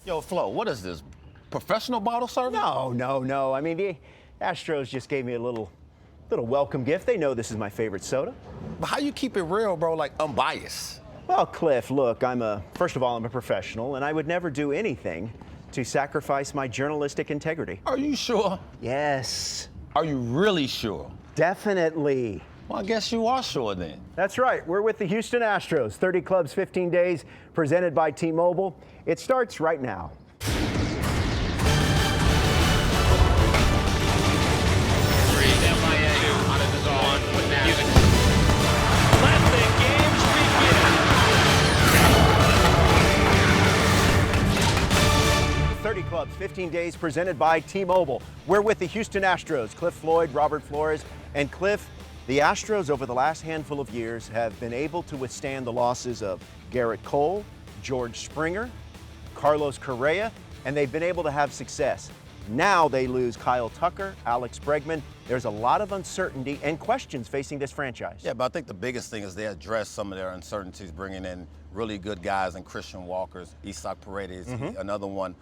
Yo, Flo, what is this? Professional bottle service? No. I mean, the Astros just gave me a little welcome gift. They know this is my favorite soda. But how you keep it real, bro, like unbiased? Well, Cliff, look, first of all, I'm a professional, and I would never do anything to sacrifice my journalistic integrity. Are you sure? Yes. Are you really sure? Definitely. Well, I guess you are sure then. That's right. We're with the Houston Astros. 30 clubs, 15 days, presented by T-Mobile. It starts right now. Clubs, 15 days, presented by T-Mobile. We're with the Houston Astros, Cliff Floyd, Robert Flores, and Cliff, the Astros over the last handful of years have been able to withstand the losses of Garrett Cole, George Springer, Carlos Correa, and they've been able to have success. Now they lose Kyle Tucker, Alex Bregman. There's a lot of uncertainty and questions facing this franchise. Yeah, but I think the biggest thing is they address some of their uncertainties, bringing in really good guys and Christian Walker's, Isaac Paredes, another one.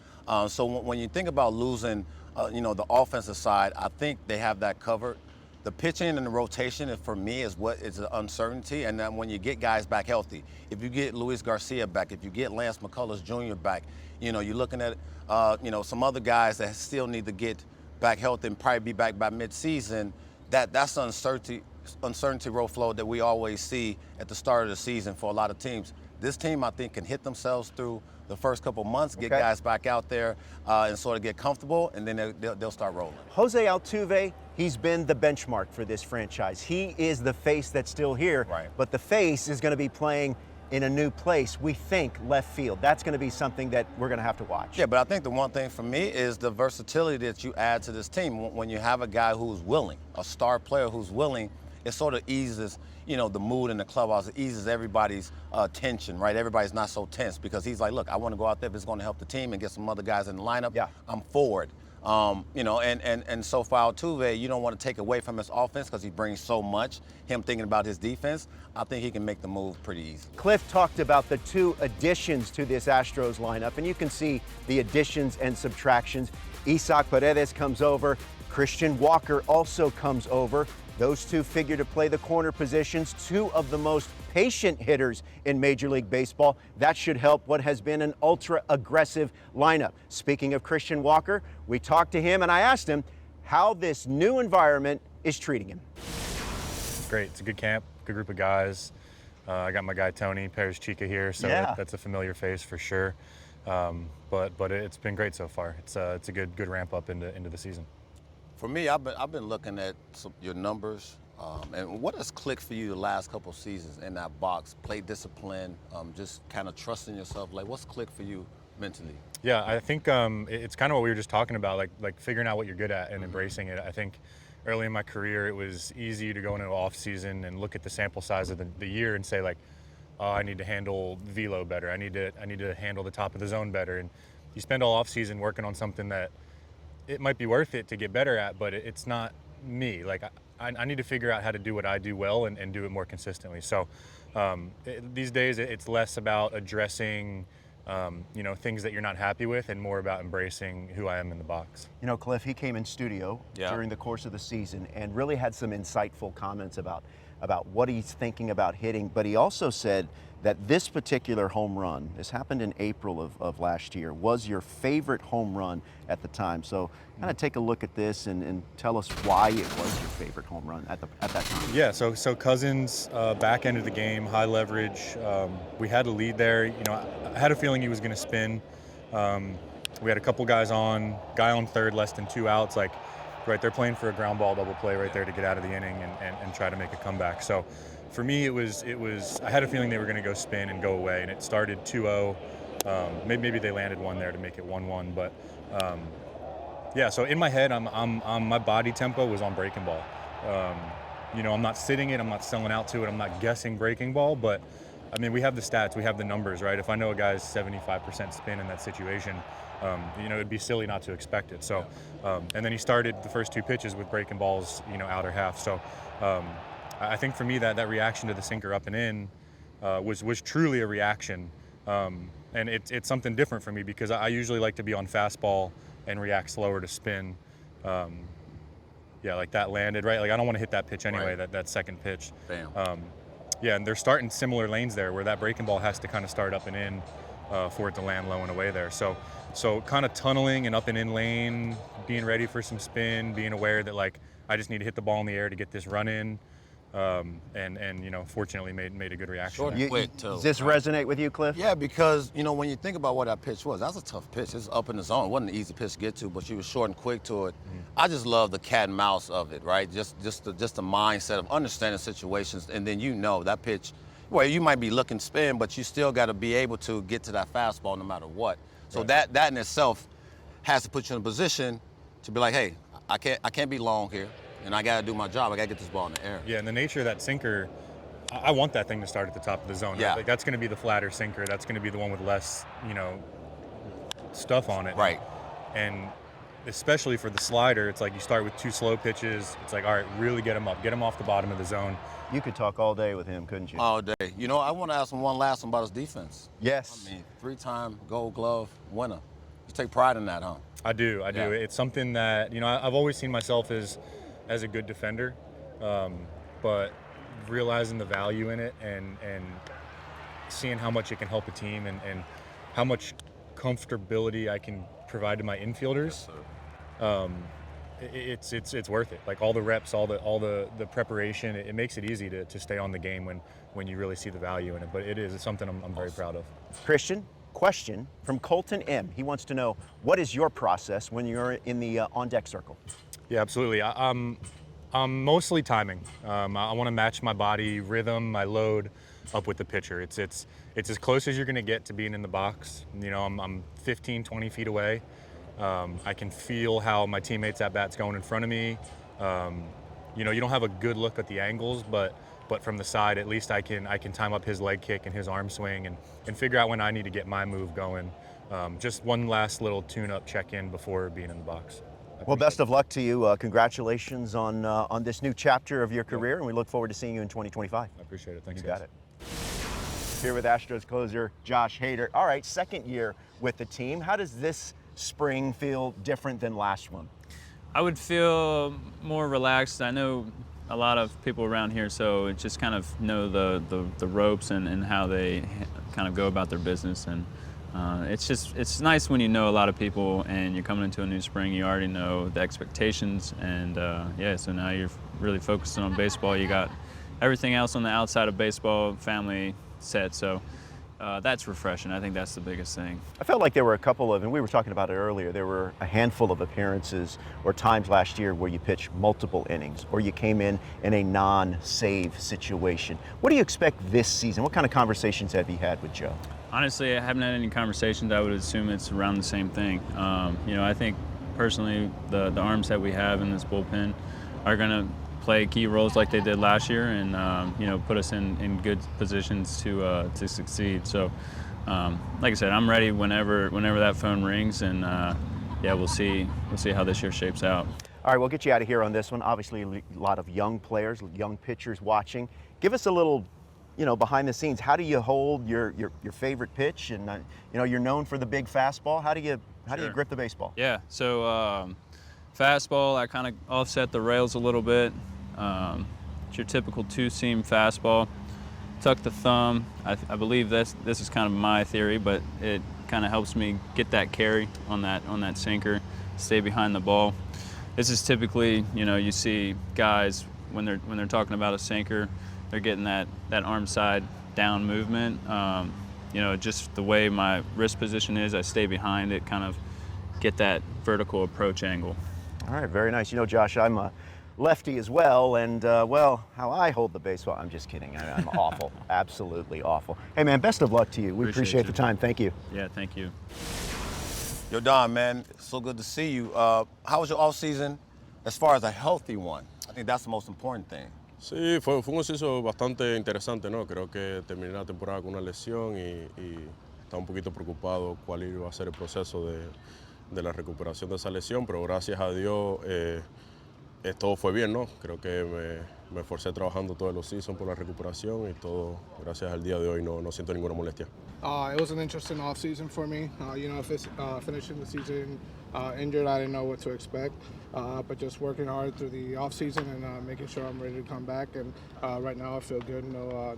So when you think about losing, the offensive side, I think they have that covered. The pitching and the rotation, for me, is what is the uncertainty. And then when you get guys back healthy, if you get Luis Garcia back, if you get Lance McCullers Jr. back, you're looking at, some other guys that still need to get back healthy and probably be back by midseason. That's the uncertainty road flow that we always see at the start of the season for a lot of teams. This team, I think, can hit themselves through the first couple months, get guys back out there and sort of get comfortable, and then they'll start rolling. Jose Altuve, he's been the benchmark for this franchise. He is the face that's still here, but the face is going to be playing in a new place, we think, left field. That's going to be something that we're going to have to watch. Yeah, but I think the one thing for me is the versatility that you add to this team. When you have a guy who's willing, a star player who's willing, it sort of eases, the mood in the clubhouse. It eases everybody's tension, right? Everybody's not so tense because he's like, look, I want to go out there if it's going to help the team and get some other guys in the lineup. Yeah. I'm forward. And so for Altuve, you don't want to take away from his offense because he brings so much. Him thinking about his defense, I think he can make the move pretty easy. Cliff talked about the two additions to this Astros lineup, and you can see the additions and subtractions. Isaac Paredes comes over. Christian Walker also comes over. Those two figure to play the corner positions, two of the most patient hitters in Major League Baseball. That should help what has been an ultra-aggressive lineup. Speaking of Christian Walker, we talked to him and I asked him how this new environment is treating him. Great. It's a good camp, good group of guys. I got my guy Tony Perez Chica here, so that's a familiar face for sure. But it's been great so far. It's a good ramp up into the season. For me, I've been looking at your numbers, and what has clicked for you the last couple of seasons in that box? Play discipline, just kind of trusting yourself. Like, what's clicked for you mentally? Yeah, I think it's kind of what we were just talking about, like figuring out what you're good at and embracing it. I think early in my career, it was easy to go into an off season and look at the sample size of the year and say like, oh, I need to handle velo better. I need to handle the top of the zone better. And you spend all off season working on something that it might be worth it to get better at, but it's not me. Like I need to figure out how to do what I do well and do it more consistently. So these days it's less about addressing things that you're not happy with and more about embracing who I am in the box. Cliff, he came in studio during the course of the season and really had some insightful comments about what he's thinking about hitting, but he also said that this particular home run, this happened in April of last year, was your favorite home run at the time. So kind of take a look at this and tell us why it was your favorite home run at that time. Yeah, so Cousins, back end of the game, high leverage. We had a lead there. I had a feeling he was going to spin. We had a couple guys on, guy on third, less than 2 outs. Like, right, they're playing for a ground ball double play right there to get out of the inning and try to make a comeback. So for me, it was. I had a feeling they were going to go spin and go away, and it started 2-0. Maybe they landed one there to make it 1-1, but so in my head, my body tempo was on breaking ball. I'm not sitting it, I'm not selling out to it, I'm not guessing breaking ball, but I mean, we have the stats, we have the numbers, right? If I know a guy's 75% spin in that situation, it'd be silly not to expect it. So, and then he started the first 2 pitches with breaking balls, outer half. So, I think for me that reaction to the sinker up and in was truly a reaction. And it's something different for me because I usually like to be on fastball and react slower to spin. Yeah, like that landed, right? Like I don't want to hit that pitch anyway, Right. that second pitch. Bam. Yeah, and they're starting similar lanes there where that breaking ball has to kind of start up and in for it to land low and away there. So kind of tunneling and up and in lane, being ready for some spin, being aware that like I just need to hit the ball in the air to get this run in. And you know, fortunately made a good reaction. Short there. and quick, too. Does this resonate with you, Cliff? Yeah, because, you know, when you think about what that pitch was, that was a tough pitch. It's up in the zone. It wasn't an easy pitch to get to, but she was short and quick to it. I just love the cat and mouse of it, right? Just the mindset of understanding situations, and then you know that pitch, well, you might be looking spin, but you still got to be able to get to that fastball no matter what. So Right. that in itself has to put you in a position to be like, hey, I can't be long here, and I got to do my job. I got to get this ball in the air. Yeah, and the nature of that sinker, I want that thing to start at the top of the zone. Yeah. Right? Like that's going to be the flatter sinker. That's going to be the one with less, you know, stuff on it. Right. And especially for the slider, it's like you start with 2 slow pitches. It's like, all right, really get him up, get him off the bottom of the zone. You could talk all day with him, couldn't you? All day. You know, I want to ask him one last one about his defense. Yes. I mean, 3-time Gold Glove winner. You take pride in that, huh? I do. Yeah. It's something that, you know, I've always seen myself as a good defender, but realizing the value in it and seeing how much it can help a team and how much comfortability I can provide to my infielders, it's worth it. Like all the reps, all the preparation, it makes it easy to stay on the game when you really see the value in it. But it's something I'm very proud of. Christian, question from Colton M. He wants to know, what is your process when you're in the on-deck circle? Yeah, absolutely. I'm mostly timing. I want to match my body rhythm, my load up with the pitcher. It's as close as you're going to get to being in the box. You know, I'm 15, 20 feet away. I can feel how my teammates at bat's going in front of me. You know, you don't have a good look at the angles, but from the side, at least I can time up his leg kick and his arm swing and figure out when I need to get my move going. Just one last little tune-up check-in before being in the box. Well, best of luck to you. Congratulations on this new chapter of your career, and we look forward to seeing you in 2025. I appreciate it. Thanks, You guys. got it. Here with Astros closer Josh Hader. All right, second year with the team. How does this spring feel different than last one? I would feel more relaxed. I know a lot of people around here, so it just kind of know the ropes and how they kind of go about their business. And it's nice when you know a lot of people and you're coming into a new spring. You already know the expectations, and yeah. So now you're really focusing on baseball. You got everything else on the outside of baseball, family set. So that's refreshing. I think that's the biggest thing. I felt like there were a couple of, and we were talking about it earlier, there were a handful of appearances or times last year where you pitched multiple innings or you came in a non-save situation. What do you expect this season? What kind of conversations have you had with Joe? Honestly, I haven't had any conversations. I would assume it's around the same thing. You know, I think personally the arms that we have in this bullpen are going to play key roles like they did last year, and you know, put us in good positions to succeed. So, like I said, I'm ready whenever that phone rings, and yeah, we'll see how this year shapes out. All right, we'll get you out of here on this one. Obviously, a lot of young players, young pitchers watching. Give us a little, you know, behind the scenes. How do you hold your favorite pitch? And you know, you're known for the big fastball. How do you grip the baseball? Yeah. So fastball, I kind of offset the rails a little bit. It's your typical two-seam fastball. Tuck the thumb. I believe this is kind of my theory, but it kind of helps me get that carry on that sinker, stay behind the ball. This is typically, you know, you see guys when they're talking about a sinker, they're getting that arm side down movement. You know, just the way my wrist position is, I stay behind it, kind of get that vertical approach angle. All right, very nice. You know, Josh, I'm a lefty as well, and well, how I hold the baseball, I'm just kidding. I'm awful, absolutely awful. Hey, man, best of luck to you. We appreciate the time. Thank you. Yeah, thank you. Yordan, man, it's so good to see you. How was your off season as far as a healthy one? I think that's the most important thing. Sí, fue un ejercicio bastante interesante, ¿no? Creo que terminé la temporada con una lesión y estaba un poquito preocupado cuál iba a ser el proceso de la recuperación de esa lesión, pero gracias a Dios todo fue bien, ¿no? Creo que me esforcé trabajando todo el season por la recuperación y todo, gracias al día de hoy, no siento ninguna molestia. It was an interesting offseason for me. Finishing the season injured, I didn't know what to expect. But just working hard through the offseason and making sure I'm ready to come back. And right now I feel good.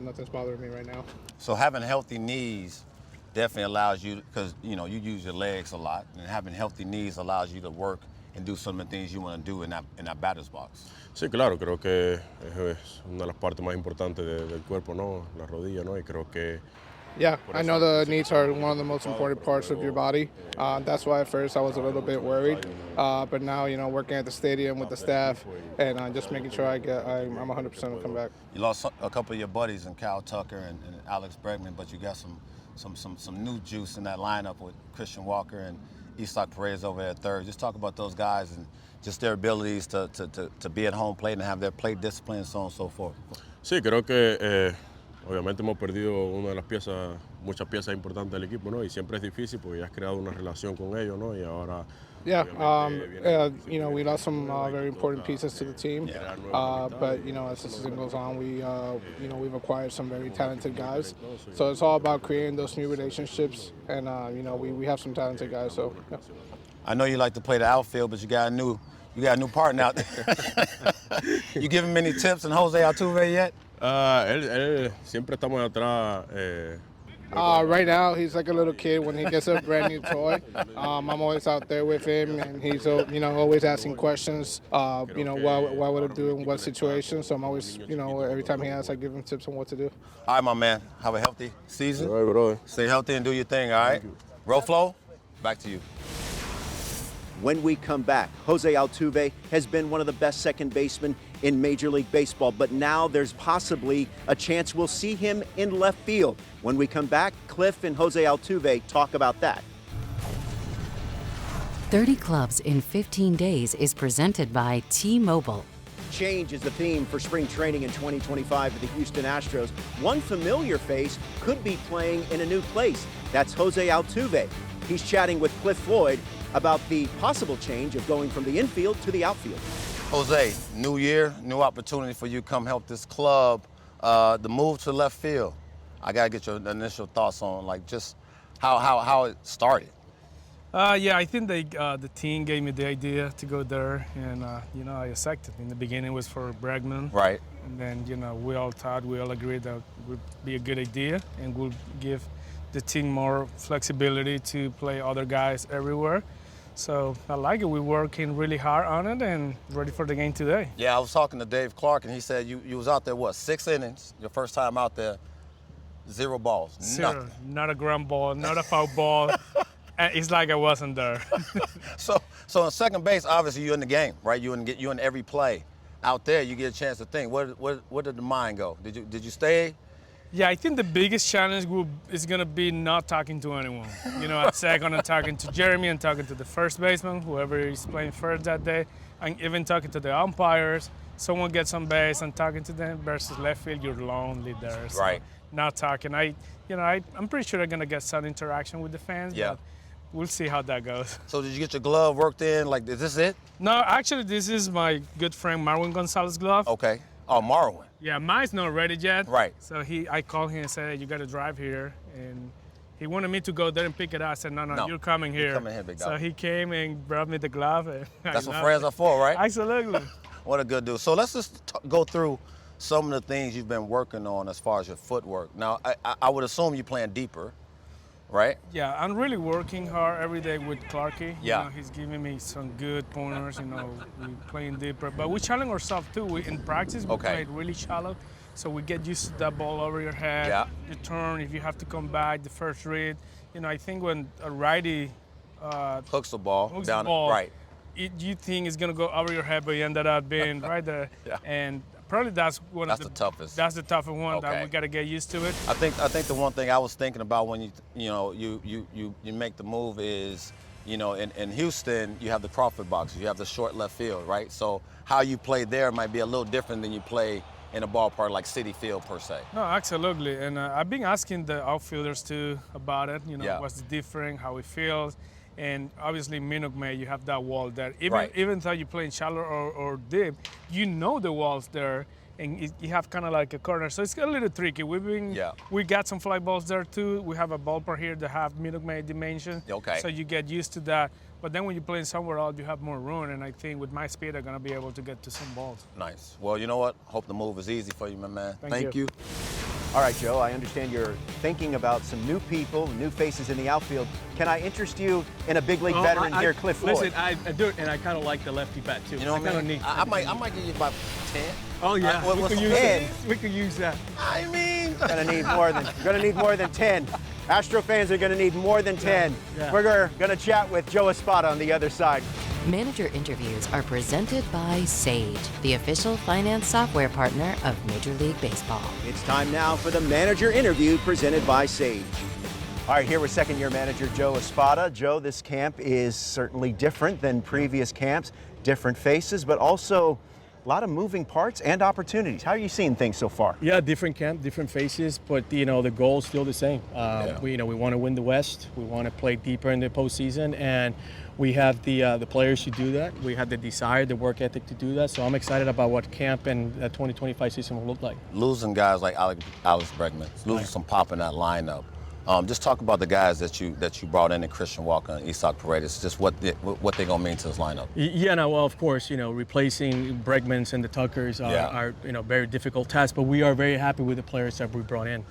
Nothing's bothering me right now. So having healthy knees definitely allows you, because you use your legs a lot, and having healthy knees allows you to work and do some of the things you want to do in that batter's box. Sí, claro, creo que es una de las partes más importantes del cuerpo, ¿no? La rodilla, ¿no? Y creo que Yeah, I know the knees are one of the most important parts of your body. That's why at first I was a little bit worried. But now, working at the stadium with the staff and just making sure I'm 100% to come back. You lost a couple of your buddies in Kyle Tucker and Alex Bregman, but you got some new juice in that lineup with Christian Walker and Isak Perez over there at third. Just talk about those guys and just their abilities to be at home plate and have their plate discipline and so on and so forth. Sí, creo que obviamente hemos perdido una de las muchas piezas importantes del equipo, ¿no? Y siempre es difícil porque ya has creado una relación con ellos, ¿no? Y ahora we lost some very important pieces to the team. But as the season goes on, we've acquired some very talented guys. So it's all about creating those new relationships, and we have some talented guys. So. Yeah. I know you like to play the outfield, but you got a new partner out there. You give him any tips on Jose Altuve yet? Él siempre estamos atrás. Right now, he's like a little kid when he gets a brand new toy. I'm always out there with him, and he's always asking questions. What would I do in what situation? So I'm always, every time he asks, I give him tips on what to do. All right, my man. Have a healthy season. All right, brother. Stay healthy and do your thing. All right. Roflo, back to you. When we come back, Jose Altuve has been one of the best second basemen in Major League Baseball, but now there's possibly a chance we'll see him in left field. When we come back, Cliff and Jose Altuve talk about that. 30 Clubs in 15 Days is presented by T-Mobile. Change is the theme for spring training in 2025 for the Houston Astros. One familiar face could be playing in a new place. That's Jose Altuve. He's chatting with Cliff Floyd about the possible change of going from the infield to the outfield. Jose, new year, new opportunity for you to come help this club. The move to left field, I got to get your initial thoughts on just how it started. I think the team gave me the idea to go there, and I accepted. In the beginning, it was for Bregman. Right. And then, we all agreed that would be a good idea and would give the team more flexibility to play other guys everywhere. So I like it. We're working really hard on it and ready for the game today. Yeah, I was talking to Dave Clark, and he said you was out there, 6 innings, your first time out there, 0 balls, Zero. nothing. Not a ground ball, not a foul ball. And it's like I wasn't there. So on second base, obviously you're in the game, right? You in every play. Out there, you get a chance to think. Where did the mind go? Did you stay? Yeah, I think the biggest challenge is going to be not talking to anyone. At second and talking to Jeremy and talking to the first baseman, whoever is playing first that day, and even talking to the umpires. Someone gets on base and talking to them versus left field, you're lonely there. So right. Not talking. I'm pretty sure they're going to get some interaction with the fans. Yeah. But we'll see how that goes. So did you get your glove worked in? Is this it? No, actually, this is my good friend Marwin Gonzalez's glove. Okay. Oh, Marwin. Yeah, mine's not ready yet. Right. So I called him and said, hey, you got to drive here. And he wanted me to go there and pick it up. I said, no, you're coming here. You're coming here, big dog. So he came and brought me the glove. And That's what friends are for, right? Absolutely. What a good dude. So let's just go through some of the things you've been working on as far as your footwork. Now, I would assume you're playing deeper, right? Yeah, I'm really working hard every day with Clarky. Yeah. He's giving me some good pointers, we're playing deeper. But we challenge ourselves too. In practice, we play really shallow. So we get used to that ball over your head. Yeah. The turn, if you have to come back, the first read. I think when a righty hooks the ball down, right. You think it's going to go over your head, but you ended up being right there. Yeah. And probably that's the toughest. That's the toughest one that we got to get used to it. I think the one thing I was thinking about when you make the move is, in Houston you have the Crawford boxes, you have the short left field, right? So how you play there might be a little different than you play in a ballpark like Citi Field per se. No, absolutely. And I've been asking the outfielders too about it. What's the difference, how it feels. And obviously, Minute Maid, you have that wall there. Right. Even though you're playing shallow or deep, you know the wall's there, and you have kind of like a corner. So it's a little tricky. We got some fly balls there too. We have a ballpark here that have Minute Maid dimension. Okay. So you get used to that. But then when you're playing somewhere else, you have more room, and I think with my speed, I'm gonna be able to get to some balls. Nice. Well, you know what? Hope the move is easy for you, my man. Thank you. All right, Joe, I understand you're thinking about some new people, new faces in the outfield. Can I interest you in a big league veteran here, Cliff Floyd? Listen, I do it, and I kind of like the lefty bat too. You know what I mean? Need. I might give you about 10. Oh yeah, we could use 10? that. We could use that. I mean, Gonna need more than 10. Astro fans are gonna need more than 10. Yeah. We're gonna chat with Joe Espada on the other side. Manager interviews are presented by Sage, the official finance software partner of Major League Baseball. It's time now for the manager interview presented by Sage. All right, here with second-year manager Joe Espada. Joe, this camp is certainly different than previous camps, different faces, but also a lot of moving parts and opportunities. How are you seeing things so far? Yeah, different camp, different faces, but the goal is still the same. We want to win the West. We want to play deeper in the postseason, and we have the players to do that. We have the desire, the work ethic to do that. So I'm excited about what camp and the 2025 season will look like. Losing guys like Alex Bregman, losing some pop in that lineup. Just talk about the guys that you brought in Christian Walker and Isaac Paredes, just what they're going to mean to this lineup. Yeah, no, well, of course, replacing Bregmans and the Tuckers are very difficult tasks, but we are very happy with the players that we brought in.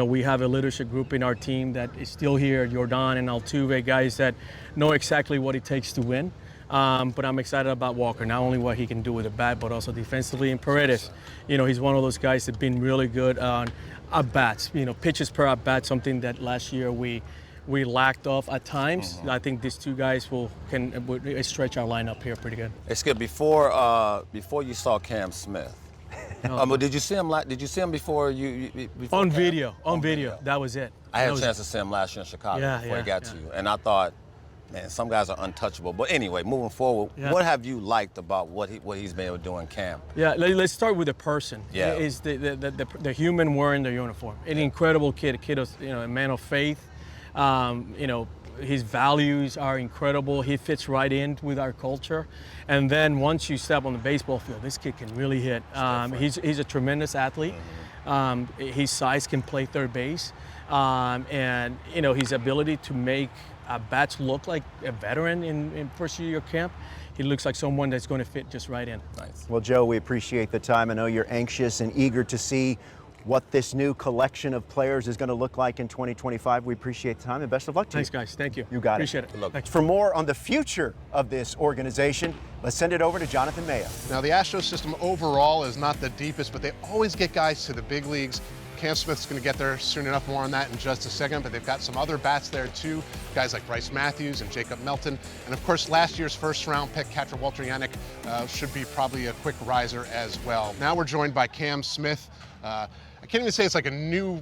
We have a leadership group in our team that is still here, Yordan and Altuve, guys that know exactly what it takes to win. But I'm excited about Walker, not only what he can do with the bat, but also defensively. And Paredes, he's one of those guys that's been really good on at-bats, pitches per at-bat, something that last year we lacked of at times. Mm-hmm. I think these two guys will stretch our lineup here pretty good. Hey, Skip, before you saw Cam Smith, did you see him? Did you see him before before on Cam? video? On video, that was it. I had a chance to see him last year in Chicago before he got to you, and I thought, man, some guys are untouchable. But anyway, moving forward, what have you liked about what he's been able to do in camp? Yeah, let's start with the person. Yeah, is the human wearing the uniform. An incredible kid, a man of faith. His values are incredible. He fits right in with our culture. And then once you step on the baseball field, this kid can really hit. He's a tremendous athlete. His size can play third base, and his ability to make bats look like a veteran in first year camp. He looks like someone that's going to fit just right in. Nice. Well, Joe, we appreciate the time. I know you're anxious and eager to see what this new collection of players is going to look like in 2025. We appreciate the time and best of luck to you. Thanks, guys. Thank you. You got Appreciate it. it. Good luck. For more on the future of this organization, let's send it over to Jonathan Mayo. Now, the Astros system overall is not the deepest, but they always get guys to the big leagues. Cam Smith's going to get there soon enough. More on that in just a second, but they've got some other bats there too. Guys like Bryce Matthews and Jacob Melton. And of course, last year's first-round pick, catcher Walter Yannick, should be probably a quick riser as well. Now we're joined by Cam Smith. I can't even say it's like a new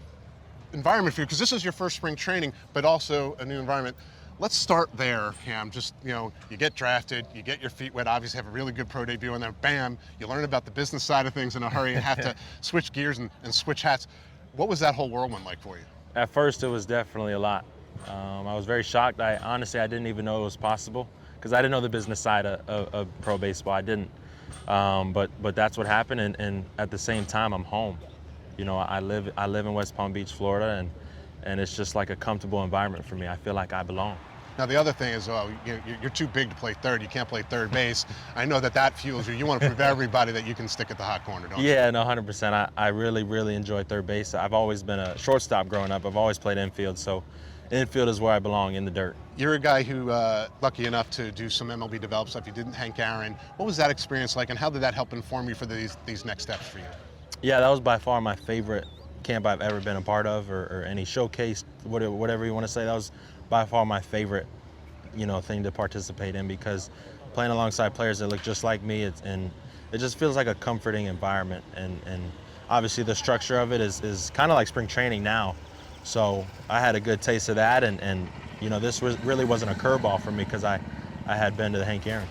environment for you because this is your first spring training, but also a new environment. Let's start there, Cam. Just, you get drafted, you get your feet wet, obviously have a really good pro debut, and then bam, you learn about the business side of things in a hurry and have to switch gears and switch hats. What was that whole whirlwind like for you? At first, it was definitely a lot. I was very shocked. Honestly, I didn't even know it was possible because I didn't know the business side of pro baseball. I didn't. But that's what happened, and at the same time, I'm home. I live in West Palm Beach, Florida, and it's just like a comfortable environment for me. I feel like I belong. Now, the other thing is, you're too big to play third. You can't play third base. I know that fuels you. You want to prove everybody that you can stick at the hot corner, don't you? Yeah, no, 100%. I really, really enjoy third base. I've always been a shortstop growing up. I've always played infield, so infield is where I belong, in the dirt. You're a guy who, lucky enough to do some MLB developed stuff. You did Hank Aaron. What was that experience like, and how did that help inform you for these next steps for you? Yeah, that was by far my favorite camp I've ever been a part of, or any showcase, whatever you want to say. That was by far my favorite, thing to participate in, because playing alongside players that look just like me, and it just feels like a comforting environment. And obviously the structure of it is kind of like spring training now. So I had a good taste of that, and this really wasn't a curveball for me because I had been to the Hank Aaron.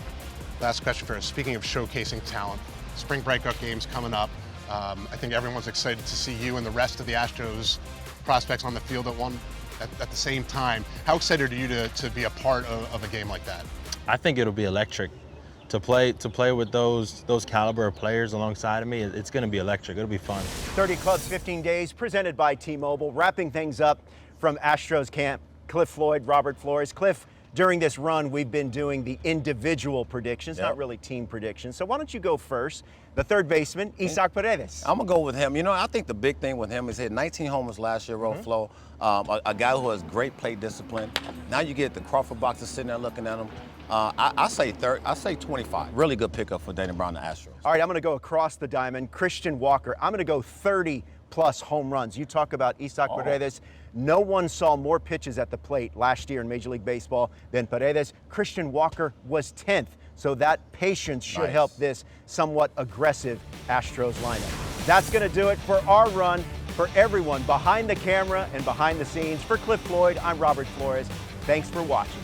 Last question for us. Speaking of showcasing talent, spring breakout games coming up. I think everyone's excited to see you and the rest of the Astros prospects on the field at one at the same time. How excited are you to be a part of a game like that? I think it'll be electric. To play with those caliber of players alongside of me, it's going to be electric. It'll be fun. 30 Clubs, 15 Days, presented by T-Mobile. Wrapping things up from Astros camp, Cliff Floyd, Robert Flores. Cliff, during this run, we've been doing the individual predictions, not really team predictions. So why don't you go first? The third baseman, Isaac Paredes. I'm going to go with him. You know, I think the big thing with him is he hit 19 homers last year, Flo. A guy who has great plate discipline. Now you get the Crawford boxer sitting there looking at him. I say 25. Really good pickup for Dayton Brown, the Astros. All right, I'm going to go across the diamond. Christian Walker. I'm going to go 30-plus home runs. You talk about Isaac Paredes. No one saw more pitches at the plate last year in Major League Baseball than Paredes. Christian Walker was 10th, so that patience should help this somewhat aggressive Astros lineup. That's going to do it for our run. For everyone behind the camera and behind the scenes, for Cliff Floyd, I'm Robert Flores. Thanks for watching.